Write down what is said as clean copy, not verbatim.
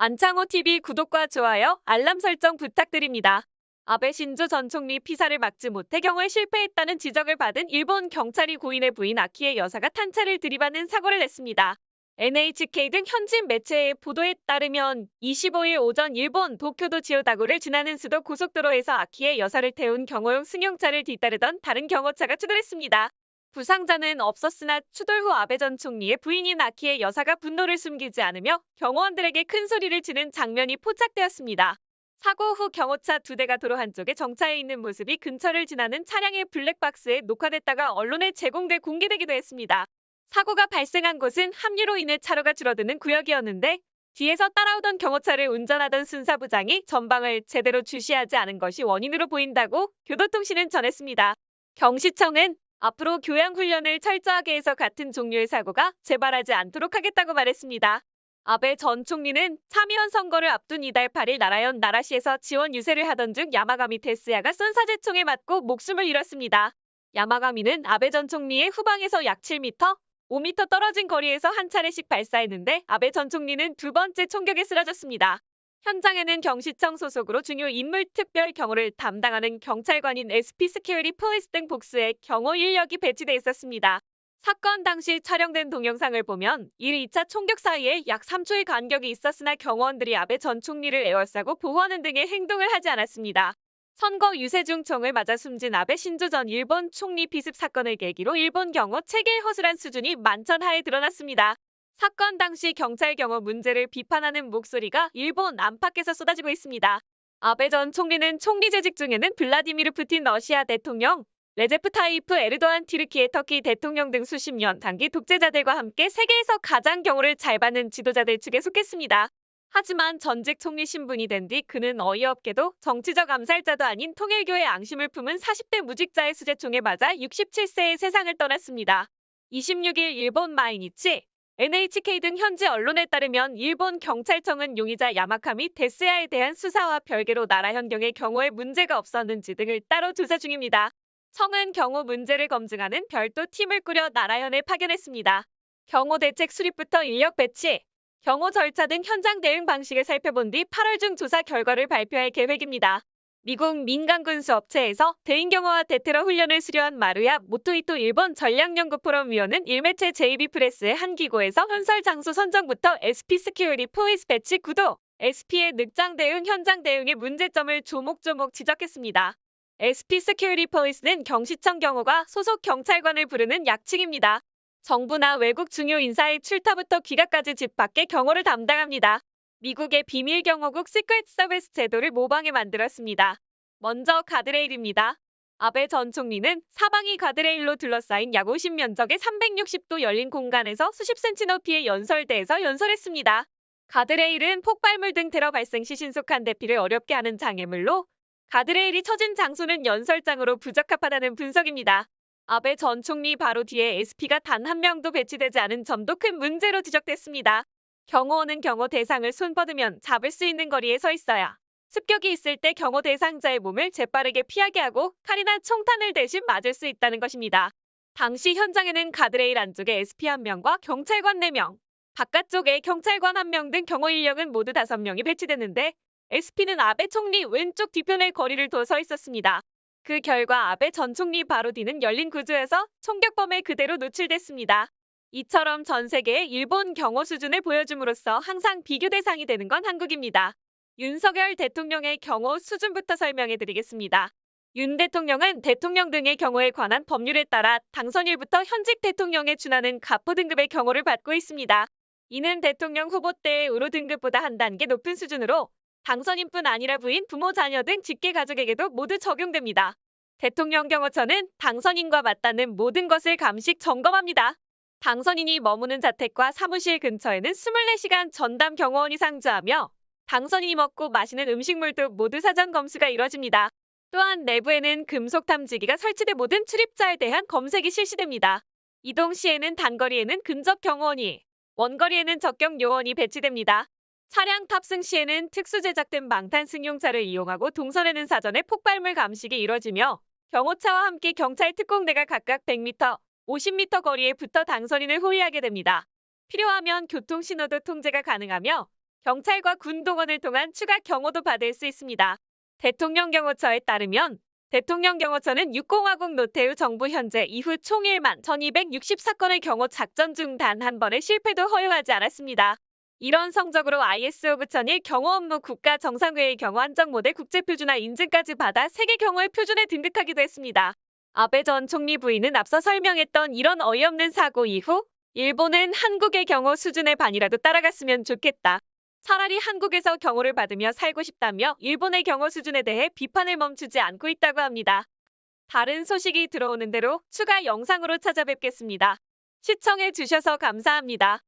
안창호TV 구독과 좋아요, 알람 설정 부탁드립니다. 아베 신조 전 총리 피살을 막지 못해 경호에 실패했다는 지적을 받은 일본 경찰이 고인의 부인 아키에 여사가 탄차를 들이받는 사고를 냈습니다. NHK 등 현지 매체의 보도에 따르면 25일 오전 일본 도쿄도 지오다구를 지나는 수도 고속도로에서 아키에 여사를 태운 경호용 승용차를 뒤따르던 다른 경호차가 추돌했습니다. 부상자는 없었으나 추돌 후 아베 전 총리의 부인인 아키의 여사가 분노를 숨기지 않으며 경호원들에게 큰 소리를 지른 장면이 포착되었습니다. 사고 후 경호차 2대가 도로 한쪽에 정차해 있는 모습이 근처를 지나는 차량의 블랙박스에 녹화됐다가 언론에 제공돼 공개되기도 했습니다. 사고가 발생한 곳은 합류로 인해 차로가 줄어드는 구역이었는데 뒤에서 따라오던 경호차를 운전하던 순사부장이 전방을 제대로 주시하지 않은 것이 원인으로 보인다고 교도통신은 전했습니다. 경시청은 앞으로 교양훈련을 철저하게 해서 같은 종류의 사고가 재발하지 않도록 하겠다고 말했습니다. 아베 전 총리는 참의원 선거를 앞둔 이달 8일 나라현 나라시에서 지원 유세를 하던 중 야마가미 테스야가 쏜 사제총에 맞고 목숨을 잃었습니다. 야마가미는 아베 전 총리의 후방에서 약 7m, 5m 떨어진 거리에서 한 차례씩 발사했는데 아베 전 총리는 두 번째 총격에 쓰러졌습니다. 현장에는 경시청 소속으로 중요 인물 특별 경호를 담당하는 경찰관인 SP 스큐리티 폴리스 등 복수의 경호 인력이 배치돼 있었습니다. 사건 당시 촬영된 동영상을 보면 1, 2차 총격 사이에 약 3초의 간격이 있었으나 경호원들이 아베 전 총리를 에워싸고 보호하는 등의 행동을 하지 않았습니다. 선거 유세 중 총을 맞아 숨진 아베 신조 전 일본 총리 비습 사건을 계기로 일본 경호 체계의 허술한 수준이 만천하에 드러났습니다. 사건 당시 경찰 경호 문제를 비판하는 목소리가 일본 안팎에서 쏟아지고 있습니다. 아베 전 총리는 총리 재직 중에는 블라디미르 푸틴 러시아 대통령, 레제프 타이프 에르도안 티르키예 터키 대통령 등 수십 년 단기 독재자들과 함께 세계에서 가장 경호를 잘 받는 지도자들 측에 속했습니다. 하지만 전직 총리 신분이 된 뒤 그는 어이없게도 정치적 암살자도 아닌 통일교의 앙심을 품은 40대 무직자의 수재총에 맞아 67세의 세상을 떠났습니다. 26일 일본 마이니치, NHK 등 현지 언론에 따르면 일본 경찰청은 용의자 야마카미 데스야에 대한 수사와 별개로 나라 현경의 경호에 문제가 없었는지 등을 따로 조사 중입니다. 청은 경호 문제를 검증하는 별도 팀을 꾸려 나라현에 파견했습니다. 경호 대책 수립부터 인력 배치, 경호 절차 등 현장 대응 방식을 살펴본 뒤 8월 중 조사 결과를 발표할 계획입니다. 미국 민간군수업체에서 대인경호와 대테러 훈련을 수료한 마루야 모토이토 일본 전략연구포럼 위원은 일매체 JB프레스의 한 기고에서 현설 장소 선정부터 SP 스큐리티 포리스 배치 구도, SP의 늑장 대응 현장 대응의 문제점을 조목조목 지적했습니다. SP 스큐리티 포리스는 경시청 경호가 소속 경찰관을 부르는 약칭입니다. 정부나 외국 중요 인사의 출타부터 귀가까지 집 밖의 경호를 담당합니다. 미국의 비밀경호국 시크릿 서비스 제도를 모방해 만들었습니다. 먼저 가드레일입니다. 아베 전 총리는 사방이 가드레일로 둘러싸인 약 50면적의 360도 열린 공간에서 수십 센치 높이의 연설대에서 연설했습니다. 가드레일은 폭발물 등 테러 발생 시 신속한 대피를 어렵게 하는 장애물로 가드레일이 처진 장소는 연설장으로 부적합하다는 분석입니다. 아베 전 총리 바로 뒤에 SP가 단 한 명도 배치되지 않은 점도 큰 문제로 지적됐습니다. 경호원은 경호 대상을 손 뻗으면 잡을 수 있는 거리에 서 있어야 습격이 있을 때 경호 대상자의 몸을 재빠르게 피하게 하고 칼이나 총탄을 대신 맞을 수 있다는 것입니다. 당시 현장에는 가드레일 안쪽에 SP 1명과 경찰관 4명, 바깥쪽에 경찰관 1명 등 경호 인력은 모두 5명이 배치됐는데 SP는 아베 총리 왼쪽 뒤편에 거리를 둬 서 있었습니다. 그 결과 아베 전 총리 바로 뒤는 열린 구조에서 총격범에 그대로 노출됐습니다. 이처럼 전 세계의 일본 경호 수준을 보여줌으로써 항상 비교 대상이 되는 건 한국입니다. 윤석열 대통령의 경호 수준부터 설명해드리겠습니다. 윤 대통령은 대통령 등의 경호에 관한 법률에 따라 당선일부터 현직 대통령에 준하는 가포 등급의 경호를 받고 있습니다. 이는 대통령 후보 때의 의료 등급보다 한 단계 높은 수준으로 당선인뿐 아니라 부인, 부모, 자녀 등 직계 가족에게도 모두 적용됩니다. 대통령 경호처는 당선인과 맞닿는 모든 것을 감식 점검합니다. 당선인이 머무는 자택과 사무실 근처에는 24시간 전담 경호원이 상주하며 당선인이 먹고 마시는 음식물도 모두 사전 검수가 이뤄집니다. 또한 내부에는 금속 탐지기가 설치돼 모든 출입자에 대한 검색이 실시됩니다. 이동 시에는 단거리에는 근접 경호원이, 원거리에는 적경 요원이 배치됩니다. 차량 탑승 시에는 특수 제작된 방탄 승용차를 이용하고 동선에는 사전에 폭발물 감식이 이뤄지며 경호차와 함께 경찰 특공대가 각각 100m, 50m 거리에 붙어 당선인을 호위하게 됩니다. 필요하면 교통신호도 통제가 가능하며 경찰과 군 동원을 통한 추가 경호도 받을 수 있습니다. 대통령 경호처에 따르면 대통령 경호처는 6공화국 노태우 정부 현재 이후 총 1만 1264건의 경호 작전 중 단 한 번의 실패도 허용하지 않았습니다. 이런 성적으로 ISO 9001 경호 업무 국가 정상회의 경호 안정 모델 국제표준화 인증까지 받아 세계 경호의 표준에 등극하기도 했습니다. 아베 전 총리 부인은 앞서 설명했던 이런 어이없는 사고 이후 일본은 한국의 경호 수준의 반이라도 따라갔으면 좋겠다. 차라리 한국에서 경호를 받으며 살고 싶다며 일본의 경호 수준에 대해 비판을 멈추지 않고 있다고 합니다. 다른 소식이 들어오는 대로 추가 영상으로 찾아뵙겠습니다. 시청해주셔서 감사합니다.